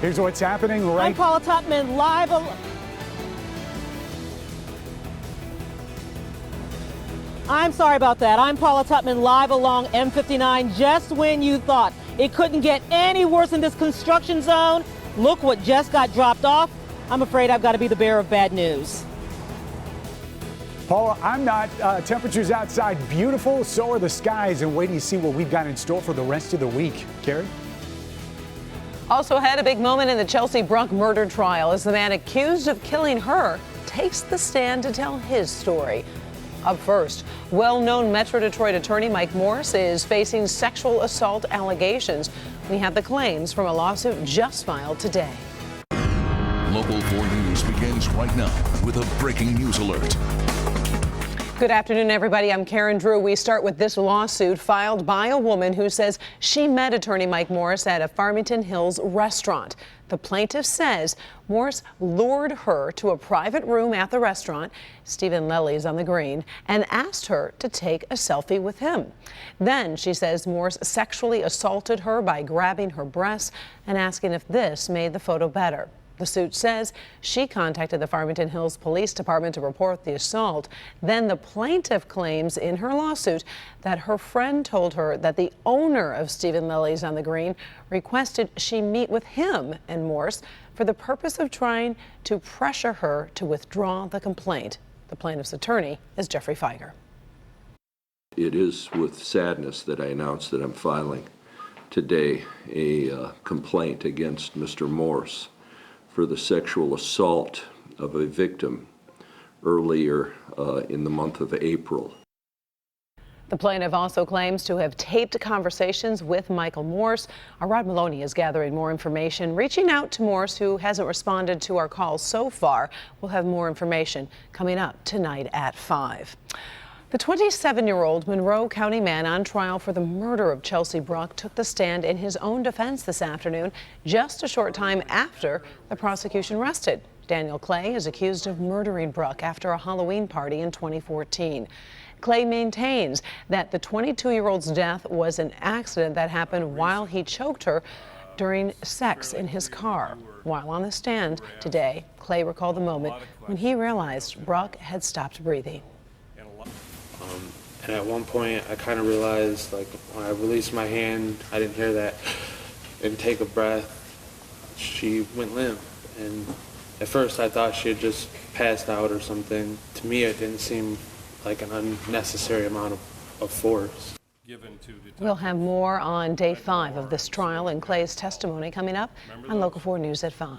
Here's what's happening right. I'm Paula Tutman live. I'm sorry about that. I'm Paula Tutman live along M59 just when you thought it couldn't get any worse in this construction zone. Look what just got dropped off. I'm afraid I've got to be the bearer of bad news. Paula, I'm not. Temperatures outside beautiful, so are the skies, and wait till you see what we've got in store for the rest of the week. Carrie? Also had a big moment in the Chelsea Bruck murder trial as the man accused of killing her takes the stand to tell his story. Up first, well-known Metro Detroit attorney Mike Morse is facing sexual assault allegations. We have the claims from a lawsuit just filed today. Local 4 News begins right now with a breaking news alert. Good afternoon, everybody. I'm Karen Drew. We start with this lawsuit filed by a woman who says she met attorney Mike Morse at a Farmington Hills restaurant. The plaintiff says Morse lured her to a private room at the restaurant, Stephen Lely's on the green, and asked her to take a selfie with him. Then she says Morse sexually assaulted her by grabbing her breasts and asking if this made the photo better. The suit says she contacted the Farmington Hills Police Department to report the assault. Then the plaintiff claims in her lawsuit that her friend told her that the owner of Stephen Lely's on the green requested she meet with him and Morse for the purpose of trying to pressure her to withdraw the complaint. The plaintiff's attorney is Jeffrey Feiger. It is with sadness that I announce that I'm filing today a complaint against Mr. Morse for the sexual assault of a victim earlier in the month of April. The plaintiff also claims to have taped conversations with Michael Morse. Our Rod Maloney is gathering more information, reaching out to Morse, who hasn't responded to our calls so far. We'll have more information coming up tonight at 5. The 27-year-old Monroe County man on trial for the murder of Chelsea Bruck took the stand in his own defense this afternoon, just a short time after the prosecution rested. Daniel Clay is accused of murdering Bruck after a Halloween party in 2014. Clay maintains that the 22-year-old's death was an accident that happened while he choked her during sex in his car. While on the stand today, Clay recalled the moment when he realized Bruck had stopped breathing. And at one point, I kind of realized, like, when I released my hand, I didn't hear that, and take a breath, she went limp. And at first, I thought she had just passed out or something. To me, it didn't seem like an unnecessary amount of force. We'll have more on day 5 of this trial and Clay's testimony coming up on Local 4 News at 5.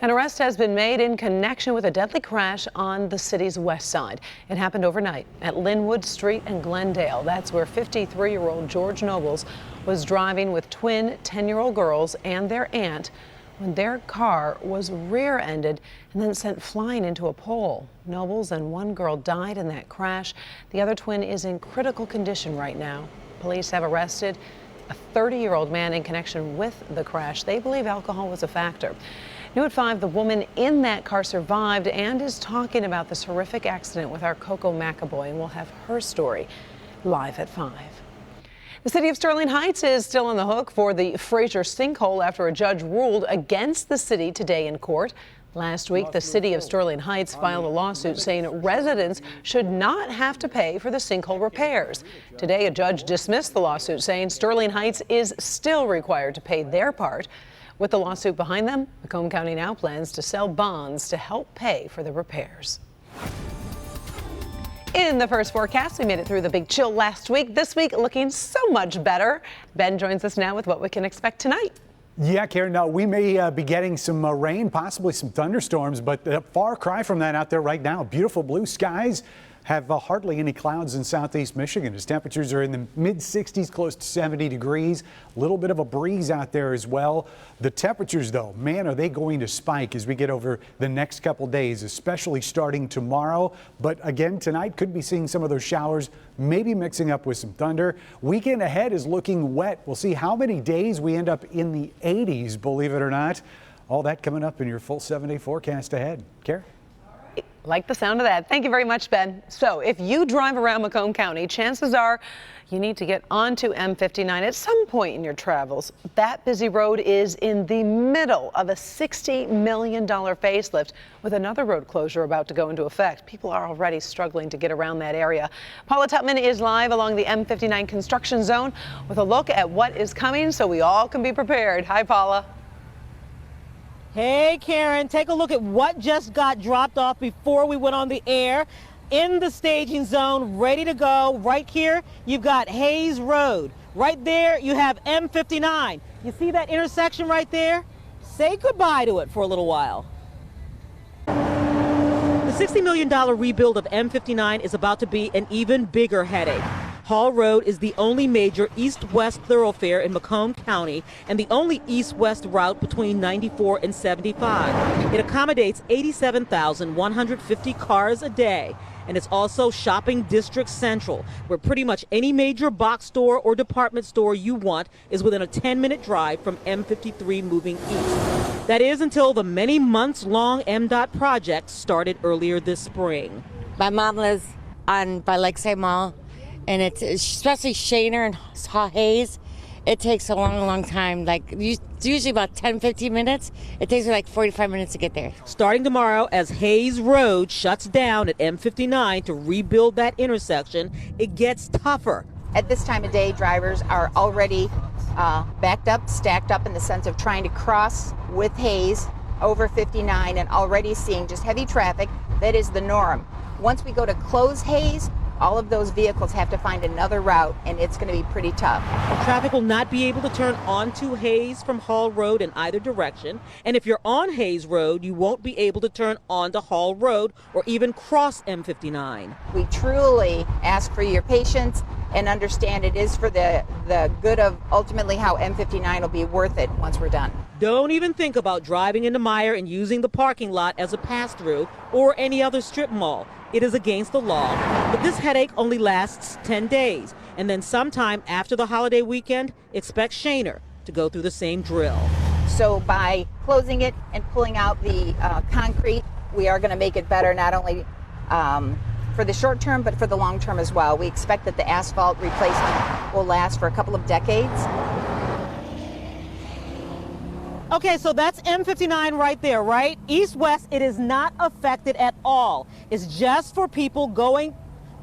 An arrest has been made in connection with a deadly crash on the city's west side. It happened overnight at Linwood Street and Glendale. That's where 53-year-old George Nobles was driving with twin 10-year-old girls and their aunt when their car was rear-ended and then sent flying into a pole. Nobles and one girl died in that crash. The other twin is in critical condition right now. Police have arrested a 30-year-old man in connection with the crash. They believe alcohol was a factor. New at 5, the woman in that car survived and is talking about this horrific accident with our Coco McAvoy, and we'll have her story live at 5. The city of Sterling Heights is still on the hook for the Fraser sinkhole after a judge ruled against the city today in court. Last week, the city of Sterling Heights filed a lawsuit saying residents should not have to pay for the sinkhole repairs. Today, a judge dismissed the lawsuit, saying Sterling Heights is still required to pay their part. With the lawsuit behind them, Macomb County now plans to sell bonds to help pay for the repairs. In the first forecast, we made it through the big chill last week. This week, looking so much better. Ben joins us now with what we can expect tonight. Yeah, Karen, now we may be getting some rain, possibly some thunderstorms, but a far cry from that out there right now. Beautiful blue skies. Have hardly any clouds in southeast Michigan as temperatures are in the mid-60s, close to 70 degrees. A little bit of a breeze out there as well. The temperatures, though, man, are they going to spike as we get over the next couple days, especially starting tomorrow. But again, tonight could be seeing some of those showers, maybe mixing up with some thunder. Weekend ahead is looking wet. We'll see how many days we end up in the 80s, believe it or not. All that coming up in your full 7-day forecast ahead. Karen? Like the sound of that. Thank you very much, Ben. So if you drive around Macomb County, chances are you need to get onto M59 at some point in your travels. That busy road is in the middle of a $60 million facelift with another road closure about to go into effect. People are already struggling to get around that area. Paula Tutman is live along the M59 construction zone with a look at what is coming so we all can be prepared. Hi, Paula. Hey, Karen, take a look at what just got dropped off before we went on the air. In the staging zone, ready to go. Right here, you've got Hayes Road. Right there, you have M59. You see that intersection right there? Say goodbye to it for a little while. The $60 million rebuild of M59 is about to be an even bigger headache. Hall Road is the only major east-west thoroughfare in Macomb County and the only east-west route between 94 and 75. It accommodates 87,150 cars a day. And it's also Shopping District Central, where pretty much any major box store or department store you want is within a 10-minute drive from M53 moving east. That is until the many months-long MDOT project started earlier this spring. My mom lives by Lakeside Mall, and it's especially Shaner and Hayes. It takes a long, long time. It's usually about 10-15 minutes. It takes me like 45 minutes to get there. Starting tomorrow, as Hayes Road shuts down at M59 to rebuild that intersection, it gets tougher. At this time of day, drivers are already backed up, stacked up in the sense of trying to cross with Hayes over 59 and already seeing just heavy traffic. That is the norm. Once we go to close Hayes, all of those vehicles have to find another route, and it's going to be pretty tough. Traffic will not be able to turn onto Hayes from Hall Road in either direction. And if you're on Hayes Road, you won't be able to turn onto Hall Road or even cross M59. We truly ask for your patience and understand it is for the good of ultimately how M59 will be worth it once we're done. Don't even think about driving into Meyer and using the parking lot as a pass-through or any other strip mall. It is against the law. But this headache only lasts 10 days. And then sometime after the holiday weekend, expect Shaner to go through the same drill. So by closing it and pulling out the concrete, we are going to make it better, not only for the short term, but for the long term as well. We expect that the asphalt replacement will last for a couple of decades. Okay, so that's M59 right there, right? East-west, it is not affected at all. It's just for people going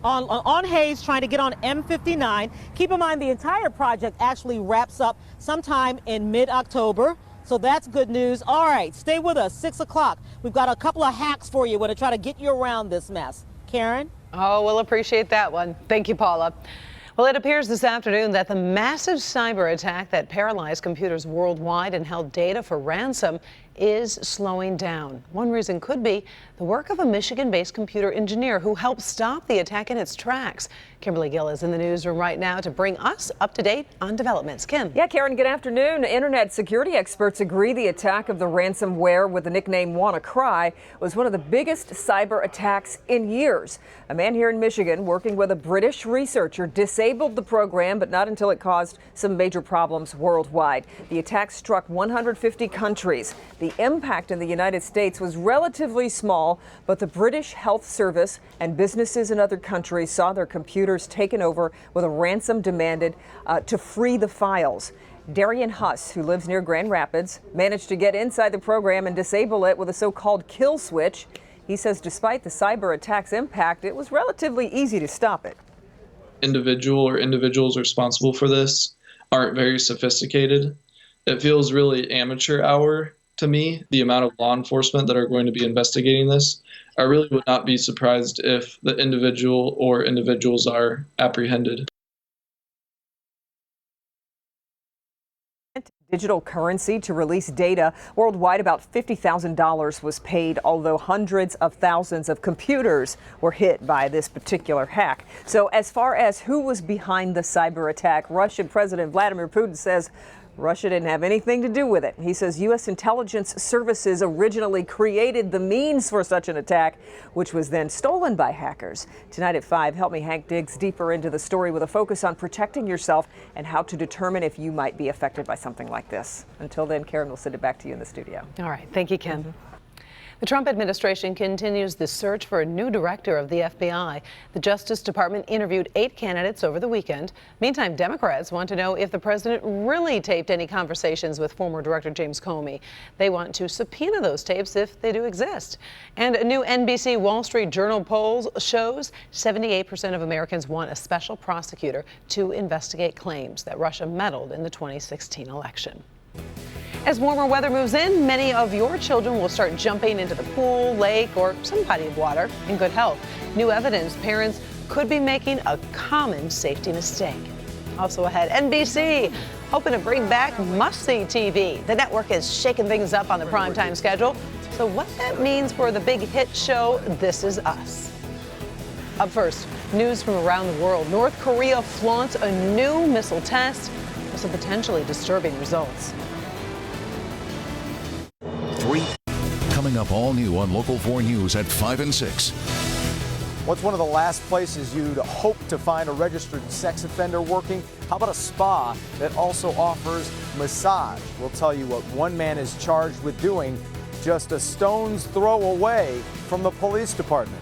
on Hayes trying to get on M59. Keep in mind the entire project actually wraps up sometime in mid-October. So that's good news. All right, stay with us, 6 o'clock. We've got a couple of hacks for you. We're going to try to get you around this mess. Karen? Oh, we'll appreciate that one. Thank you, Paula. Well, it appears this afternoon that the massive cyber attack that paralyzed computers worldwide and held data for ransom is slowing down. One reason could be the work of a Michigan-based computer engineer who helped stop the attack in its tracks. Kimberly Gill is in the newsroom right now to bring us up to date on developments. Kim. Yeah, Karen, good afternoon. Internet security experts agree the attack of the ransomware with the nickname WannaCry was one of the biggest cyber attacks in years. A man here in Michigan working with a British researcher disabled the program, but not until it caused some major problems worldwide. The attack struck 150 countries. The impact in the United States was relatively small, but the British Health Service and businesses in other countries saw their computers taken over with a ransom demanded to free the files. Darian Huss, who lives near Grand Rapids, managed to get inside the program and disable it with a so-called kill switch. He says despite the cyber attack's impact, it was relatively easy to stop it. Individuals responsible for this aren't very sophisticated. It feels really amateur hour to me, the amount of law enforcement that are going to be investigating this. I really would not be surprised if the individual or individuals are apprehended. Digital currency to release data. Worldwide, about $50,000 was paid, although hundreds of thousands of computers were hit by this particular hack. So as far as who was behind the cyber attack, Russian President Vladimir Putin says Russia didn't have anything to do with it. He says U.S. intelligence services originally created the means for such an attack, which was then stolen by hackers. Tonight at 5, Help Me Hank digs deeper into the story with a focus on protecting yourself and how to determine if you might be affected by something like this. Until then, Karen will send it back to you in the studio. All right. Thank you, Kim. The Trump administration continues the search for a new director of the FBI. The Justice Department interviewed 8 candidates over the weekend. Meantime, Democrats want to know if the president really taped any conversations with former Director James Comey. They want to subpoena those tapes if they do exist. And a new NBC Wall Street Journal poll shows 78% of Americans want a special prosecutor to investigate claims that Russia meddled in the 2016 election. As warmer weather moves in, many of your children will start jumping into the pool, lake, or some body of water in good health. New evidence parents could be making a common safety mistake. Also ahead, NBC hoping to bring back must-see TV. The network is shaking things up on the primetime schedule. So what that means for the big hit show, This Is Us. Up first, news from around the world. North Korea flaunts a new missile test with some potentially disturbing results. 3. Coming up all new on Local 4 News at 5 and 6. What's one of the last places you'd hope to find a registered sex offender working? How about a spa that also offers massage? We'll tell you what one man is charged with doing just a stone's throw away from the police department.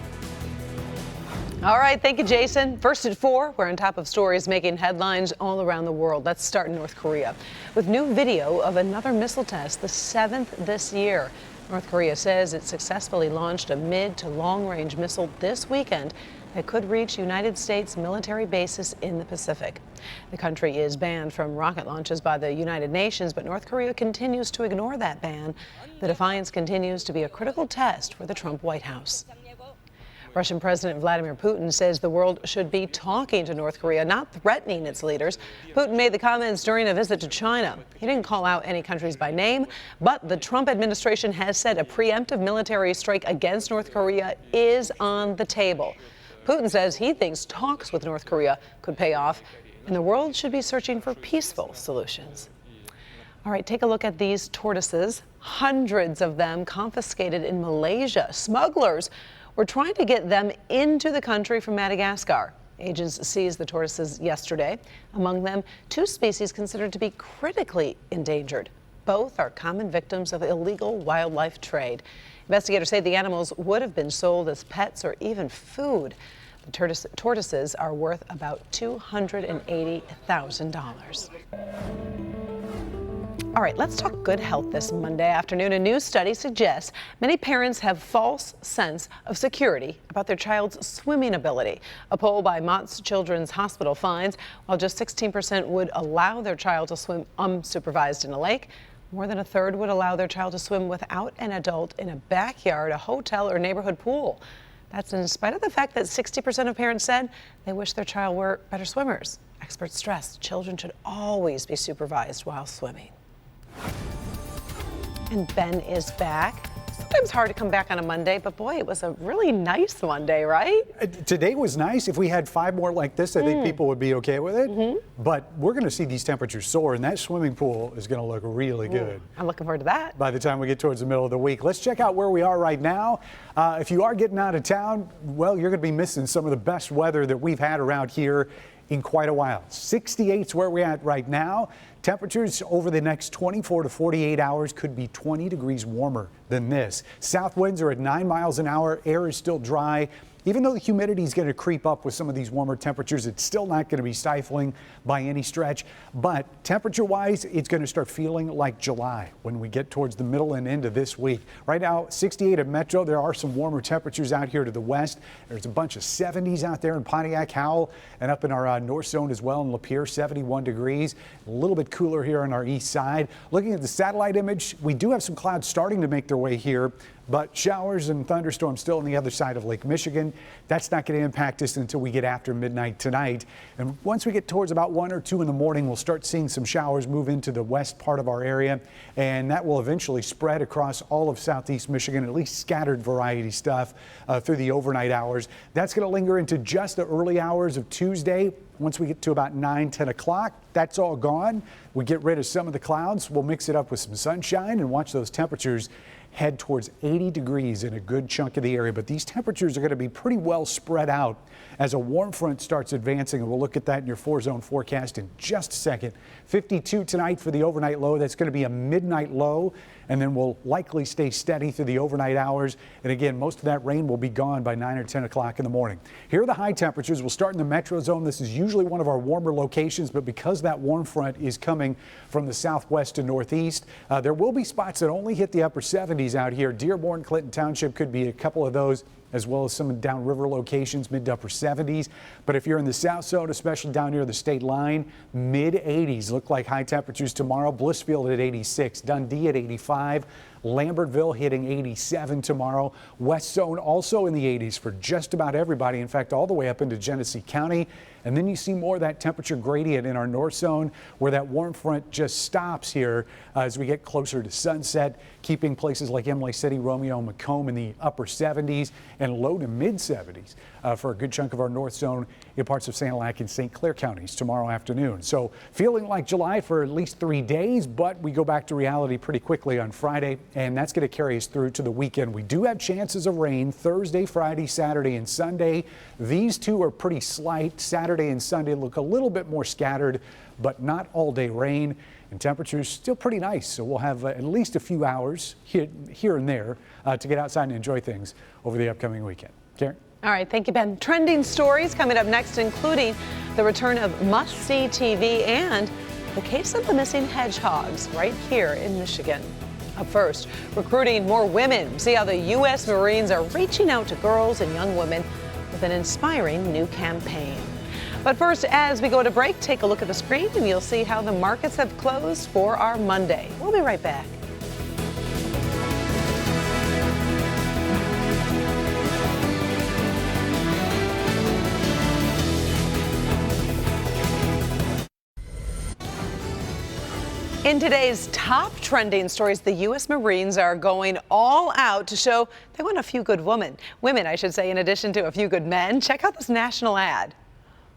All right, thank you, Jason. First at 4, we're on top of stories making headlines all around the world. Let's start in North Korea with new video of another missile test, the 7th this year. North Korea says it successfully launched a mid to long-range missile this weekend that could reach United States military bases in the Pacific. The country is banned from rocket launches by the United Nations, but North Korea continues to ignore that ban. The defiance continues to be a critical test for the Trump White House. Russian President Vladimir Putin says the world should be talking to North Korea, not threatening its leaders. Putin made the comments during a visit to China. He didn't call out any countries by name, but the Trump administration has said a preemptive military strike against North Korea is on the table. Putin says he thinks talks with North Korea could pay off, and the world should be searching for peaceful solutions. All right, take a look at these tortoises. Hundreds of them confiscated in Malaysia. Smugglers were trying to get them into the country from Madagascar. Agents seized the tortoises yesterday. Among them, 2 species considered to be critically endangered. Both are common victims of illegal wildlife trade. Investigators say the animals would have been sold as pets or even food. The tortoises are worth about $280,000. All right, let's talk good health this Monday afternoon. A new study suggests many parents have false sense of security about their child's swimming ability. A poll by Mott's Children's Hospital finds while just 16% would allow their child to swim unsupervised in a lake, more than a third would allow their child to swim without an adult in a backyard, a hotel, or neighborhood pool. That's in spite of the fact that 60% of parents said they wish their child were better swimmers. Experts stress children should always be supervised while swimming. And Ben is back. Sometimes hard to come back on a Monday, but boy, it was a really nice Monday, right? Today was nice. If we had 5 more like this, I think people would be okay with it. But we're going to see these temperatures soar, and that swimming pool is going to look really good. I'm looking forward to that. By the time we get towards the middle of the week. Let's check out where we are right now. If you are getting out of town, well, you're going to be missing some of the best weather that we've had around here in quite a while. 68's where we're at right now. Temperatures over the next 24 to 48 hours could be 20 degrees warmer than this. South winds are at 9 miles an hour. Air is still dry. Even though the humidity is going to creep up with some of these warmer temperatures, it's still not going to be stifling by any stretch. But temperature-wise, it's going to start feeling like July when we get towards the middle and end of this week. Right now, 68 at Metro. There are some warmer temperatures out here to the west. There's a bunch of 70s out there in Pontiac, Howell, and up in our north zone as well in Lapeer, 71 degrees. A little bit cooler here on our east side. Looking at the satellite image, we do have some clouds starting to make their way here, but showers and thunderstorms still on the other side of Lake Michigan. That's not going to impact us until we get after midnight tonight. And once we get towards about 1 or 2 in the morning, we'll start seeing some showers move into the west part of our area. And that will eventually spread across all of southeast Michigan, at least scattered variety stuff through the overnight hours. That's going to linger into just the early hours of Tuesday. Once we get to about 9, 10 o'clock, that's all gone. We get rid of some of the clouds. We'll mix it up with some sunshine and watch those temperatures head towards 80 degrees in a good chunk of the area. But these temperatures are going to be pretty well spread out as a warm front starts advancing. And we'll look at that in your 4-zone forecast in just a second. 52 tonight for the overnight low. That's going to be a midnight low, and then will likely stay steady through the overnight hours. And again, most of that rain will be gone by 9 or 10 o'clock in the morning. Here are the high temperatures. We'll start in the metro zone. This is usually one of our warmer locations, but because that warm front is coming from the southwest and northeast, there will be spots that only hit the upper 70s out here. Dearborn, Clinton Township could be a couple of those, as well as some downriver locations, mid to upper 70s. But if you're in the south zone, especially down near the state line, mid 80s look like high temperatures tomorrow. Blissfield at 86, Dundee at 85, Lambertville hitting 87 tomorrow. West zone also in the 80s for just about everybody. In fact, all the way up into Genesee County. And then you see more of that temperature gradient in our north zone, where that warm front just stops here as we get closer to sunset, keeping places like Imlay City, Romeo, and Macomb in the upper 70s and low to mid 70s for a good chunk of our north zone in parts of Sanilac and St. Clair counties tomorrow afternoon. So feeling like July for at least 3 days, but we go back to reality pretty quickly on Friday, and that's going to carry us through to the weekend. We do have chances of rain Thursday, Friday, Saturday, and Sunday. These two are pretty slight. Saturday and Sunday look a little bit more scattered, but not all day rain, and temperatures still pretty nice. So we'll have at least a few hours here and there to get outside and enjoy things over the upcoming weekend. Karen? All right, thank you, Ben. Trending stories coming up next, including the return of must-see TV and the case of the missing hedgehogs right here in Michigan. Up first, recruiting more women. See how the U.S. Marines are reaching out to girls and young women with an inspiring new campaign. But first, as we go to break, take a look at the screen and you'll see how the markets have closed for our Monday. We'll be right back. In today's top trending stories, the U.S. Marines are going all out to show they want a few good women, I should say, in addition to a few good men. Check out this national ad.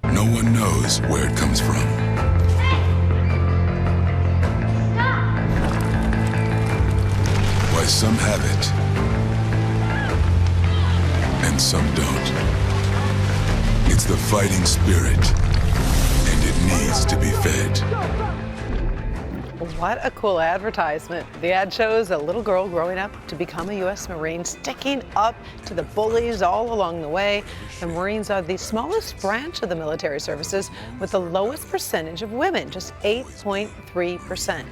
No one knows where it comes from. Why some have it and some don't. It's the fighting spirit, and it needs to be fed. What a cool advertisement. The ad shows a little girl growing up to become a U.S. Marine, sticking up to the bullies all along the way. The Marines are the smallest branch of the military services with the lowest percentage of women, just 8.3%.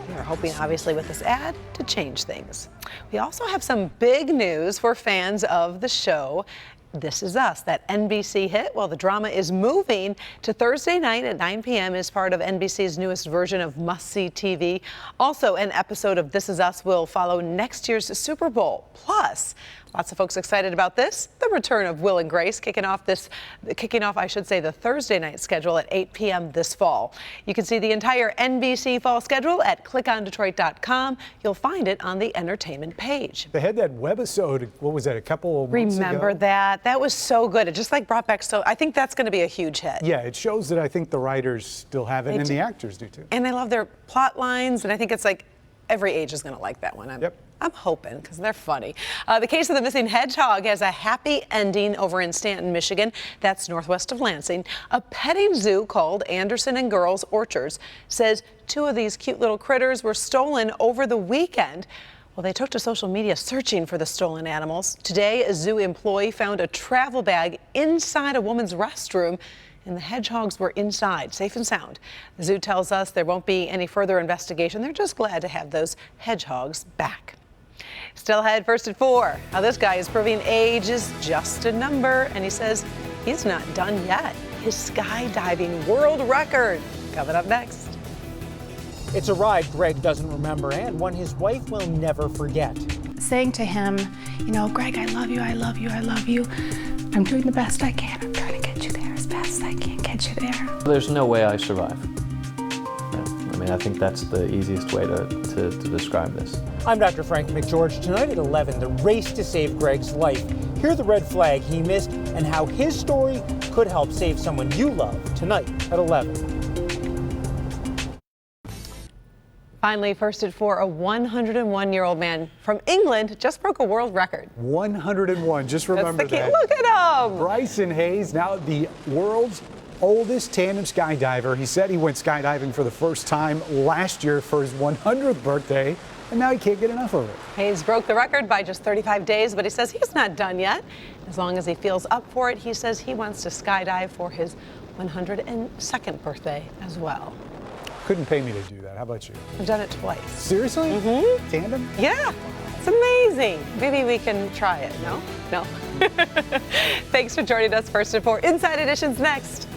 We are hoping, obviously, with this ad to change things. We also have some big news for fans of the show. This Is Us, that NBC hit. Well, the drama is moving to Thursday night at 9 p.m. as part of NBC's newest version of must-see TV. Also, an episode of This Is Us will follow next year's Super Bowl. Plus, lots of folks excited about this. The return of Will and Grace kicking off, I should say, the Thursday night schedule at 8 p.m. this fall. You can see the entire NBC fall schedule at clickondetroit.com. You'll find it on the entertainment page. They had that webisode, what was that, a couple of months ago? Remember that? That was so good. It just brought back I think that's going to be a huge hit. Yeah, it shows that I think the writers still have it, and the actors do too. And they love their plot lines, and I think it's every age is going to like that one. I'm hoping, because they're funny. The case of the missing hedgehog has a happy ending over in Stanton, Michigan. That's northwest of Lansing. A petting zoo called Anderson and Girls Orchards says 2 of these cute little critters were stolen over the weekend. Well, they took to social media searching for the stolen animals. Today, a zoo employee found a travel bag inside a woman's restroom, and the hedgehogs were inside, safe and sound. The zoo tells us there won't be any further investigation. They're just glad to have those hedgehogs back. Still ahead, first at 4. Now, this guy is proving age is just a number, and he says he's not done yet. His skydiving world record coming up next. It's a ride Greg doesn't remember and one his wife will never forget. Saying to him, Greg, I love you, I love you, I love you. I'm doing the best I can. I'm trying to get you there as fast as I can get you there. There's no way I survive. I think that's the easiest way to describe this. I'm Dr. Frank McGeorge. Tonight at 11, the race to save Greg's life. Hear the red flag he missed and how his story could help save someone you love tonight at 11. Finally, first at 4, a 101-year-old man from England just broke a world record. 101, just remember That's the key. that. Look at him. Bryson Hayes, now the world's oldest tandem skydiver. He said he went skydiving for the first time last year for his 100th birthday, and now he can't get enough of it. Hayes broke the record by just 35 days, but he says he's not done yet. As long as he feels up for it, he says he wants to skydive for his 102nd birthday as well. Couldn't pay me to do that. How about you? I've done it twice. Seriously? Mm-hmm. Tandem? Yeah, it's amazing. Maybe we can try it, no? No? Thanks for joining us. First at 4 Inside Edition's next.